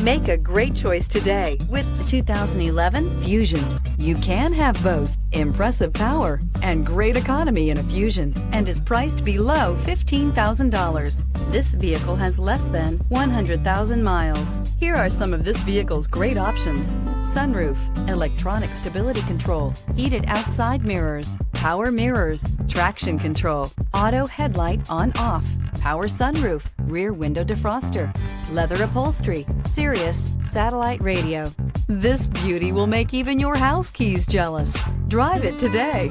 Make a great choice today with the 2011 Fusion. You can have both impressive power and great economy in a Fusion and is priced below $15,000. This vehicle has less than 100,000 miles. Here are some of this vehicle's great options: sunroof, electronic stability control, heated outside mirrors, power mirrors, traction control, auto headlight on/off, power sunroof, rear window defroster, leather upholstery, Sirius satellite radio. This beauty will make even your house keys jealous. Drive it today.